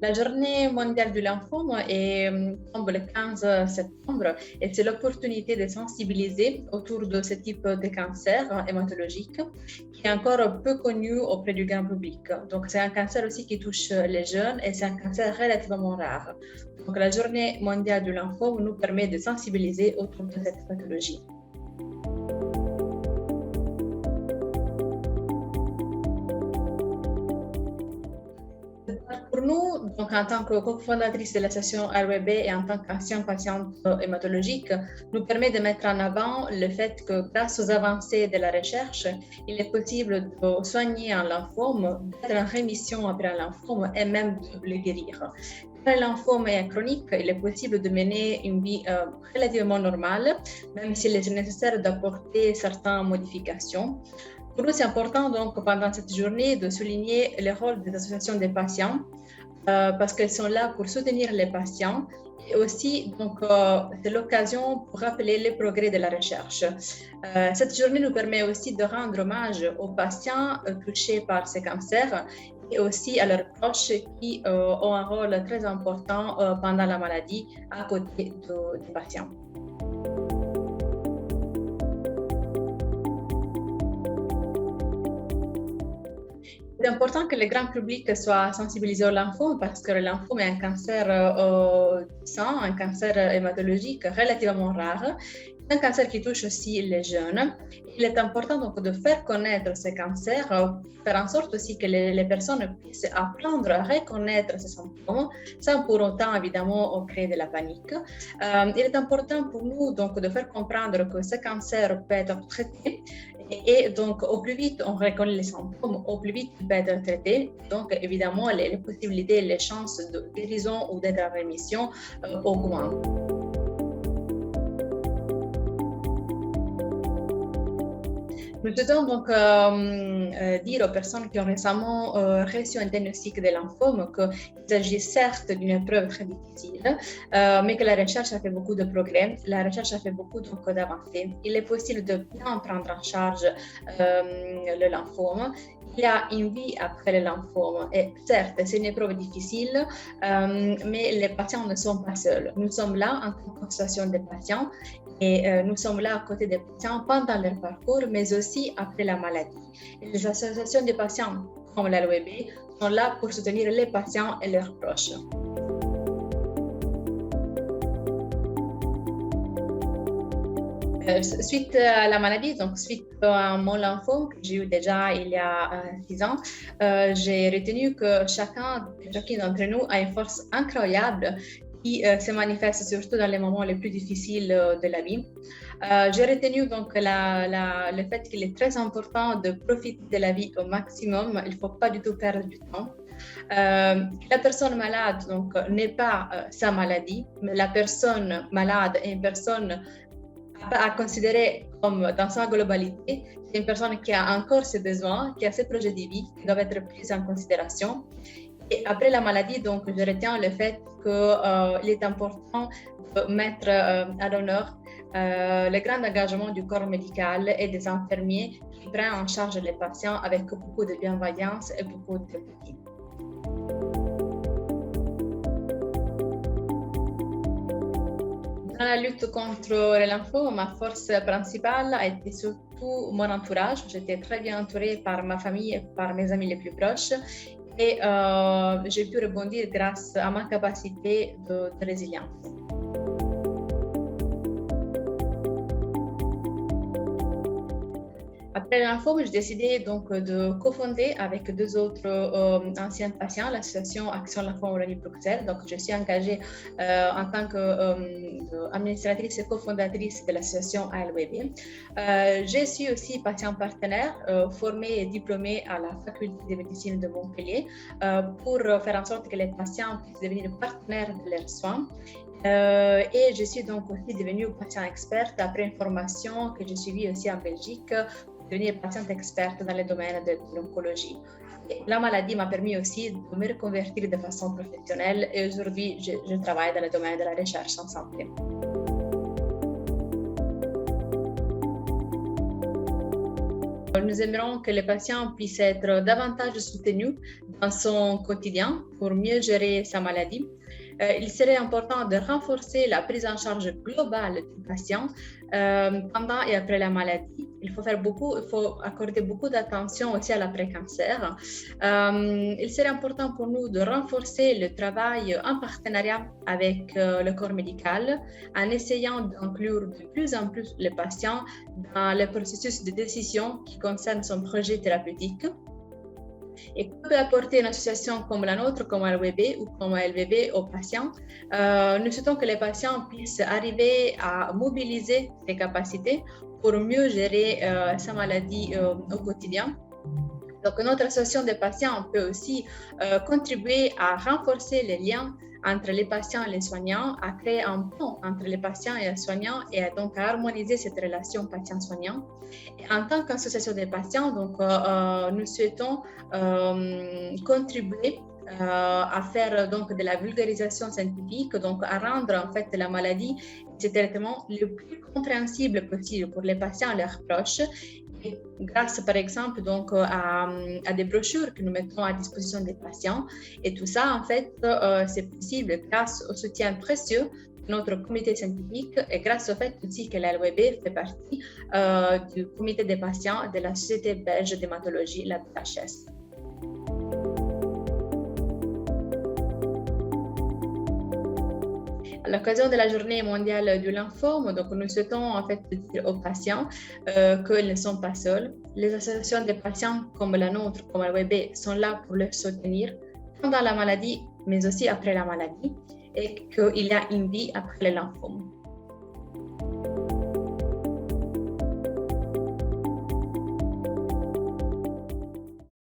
La journée mondiale de lymphome tombe le 15 septembre et c'est l'opportunité de sensibiliser autour de ce type de cancer hématologique qui est encore peu connu auprès du grand public. Donc, c'est un cancer aussi qui touche les jeunes et c'est un cancer relativement rare. Donc, la journée mondiale du lymphome nous permet de sensibiliser autour de cette pathologie. Pour nous, donc en tant que cofondatrice de l'association RWB et en tant qu'ancienne patiente hématologique, nous permet de mettre en avant le fait que grâce aux avancées de la recherche, il est possible de soigner un lymphome, d'être en rémission après un lymphome et même de le guérir. Quand le lymphome est chronique, il est possible de mener une vie relativement normale, même s'il est nécessaire d'apporter certaines modifications. Pour nous, c'est important donc pendant cette journée de souligner le rôle des associations des patients parce qu'elles sont là pour soutenir les patients et aussi donc c'est l'occasion pour rappeler les progrès de la recherche. Cette journée nous permet aussi de rendre hommage aux patients touchés par ces cancers et aussi à leurs proches qui ont un rôle très important pendant la maladie à côté des patients. C'est important que le grand public soit sensibilisé au lymphome parce que le lymphome est un cancer du sang, un cancer hématologique relativement rare. C'est un cancer qui touche aussi les jeunes. Il est important donc de faire connaître ce cancer, faire en sorte aussi que les personnes puissent apprendre à reconnaître ces symptômes sans pour autant évidemment créer de la panique. Il est important pour nous donc de faire comprendre que ce cancer peut être traité et donc au plus vite on reconnaît les symptômes, au plus vite il peut être traité. Donc évidemment les possibilités, les chances de guérison ou d'être en rémission augmentent. Nous souhaitons donc dire aux personnes qui ont récemment reçu un diagnostic de lymphome qu'il s'agit certes d'une épreuve très difficile, mais que la recherche a fait beaucoup de progrès, la recherche a fait beaucoup d'avancées. Il est possible de bien prendre en charge le lymphome. Il y a une vie après le lymphome et certes, c'est une épreuve difficile, mais les patients ne sont pas seuls. Nous sommes là en tant qu'association des patients et nous sommes là à côté des patients pendant leur parcours, mais aussi après la maladie. Et les associations des patients, comme la LOEB, sont là pour soutenir les patients et leurs proches. Suite à la maladie, donc suite à mon lymphome que j'ai eu déjà il y a 6 ans, j'ai retenu que chacun d'entre nous a une force incroyable qui se manifeste surtout dans les moments les plus difficiles de la vie. J'ai retenu donc le fait qu'il est très important de profiter de la vie au maximum. Il ne faut pas du tout perdre du temps. La personne malade donc n'est pas sa maladie, mais la personne malade est une personne à considérer comme dans sa globalité. C'est une personne qui a encore ses besoins, qui a ses projets de vie qui doivent être pris en considération. Et après la maladie, donc, je retiens le fait qu'il est important de mettre à l'honneur le grand engagement du corps médical et des infirmiers qui prennent en charge les patients avec beaucoup de bienveillance et beaucoup d'empathie. Dans la lutte contre le lymphome, ma force principale a été surtout mon entourage. J'étais très bien entourée par ma famille et par mes amis les plus proches. Et j'ai pu rebondir grâce à ma capacité de résilience. Après le lymphome, j'ai décidé donc de cofonder avec 2 autres anciens patients l'association Action Lymphome Wallonie-Bruxelles. Donc, je suis engagée en tant qu'administratrice et cofondatrice de l'association ALWB. Je suis aussi patient partenaire formée et diplômée à la faculté de médecine de Montpellier pour faire en sorte que les patients puissent devenir partenaires de leurs soins. Et je suis donc aussi devenue patient experte après une formation que j'ai suivie aussi en Belgique pour devenir patiente experte dans le domaine de l'oncologie. La maladie m'a permis aussi de me reconvertir de façon professionnelle et aujourd'hui je travaille dans le domaine de la recherche en santé. Nous aimerions que les patients puissent être davantage soutenus dans son quotidien pour mieux gérer sa maladie. Il serait important de renforcer la prise en charge globale du patient pendant et après la maladie. Il faut accorder beaucoup d'attention aussi à l'après-cancer. Il serait important pour nous de renforcer le travail en partenariat avec le corps médical en essayant d'inclure de plus en plus les patients dans le processus de décision qui concerne son projet thérapeutique. Et que peut apporter une association comme la nôtre, comme LWB ou comme LVB aux patients? Nous souhaitons que les patients puissent arriver à mobiliser ses capacités pour mieux gérer sa maladie au quotidien. Donc, notre association de patients peut aussi contribuer à renforcer les liens entre les patients et les soignants, à créer un pont entre les patients et les soignants et donc à harmoniser cette relation patient-soignant. Et en tant qu'association des patients, donc, nous souhaitons contribuer à faire donc de la vulgarisation scientifique, donc à rendre en fait la maladie et ses traitements le plus compréhensible possible pour les patients et leurs proches. Et grâce par exemple donc à des brochures que nous mettons à disposition des patients, et tout ça en fait c'est possible grâce au soutien précieux de notre comité scientifique et grâce au fait aussi que la LWB fait partie du comité des patients de la Société belge d'hématologie, la BHS. À l'occasion de la journée mondiale du lymphome, donc nous souhaitons en fait dire aux patients qu'ils ne sont pas seuls. Les associations de patients comme la nôtre, comme la LWB, sont là pour les soutenir pendant la maladie, mais aussi après la maladie, et qu'il y a une vie après le lymphome.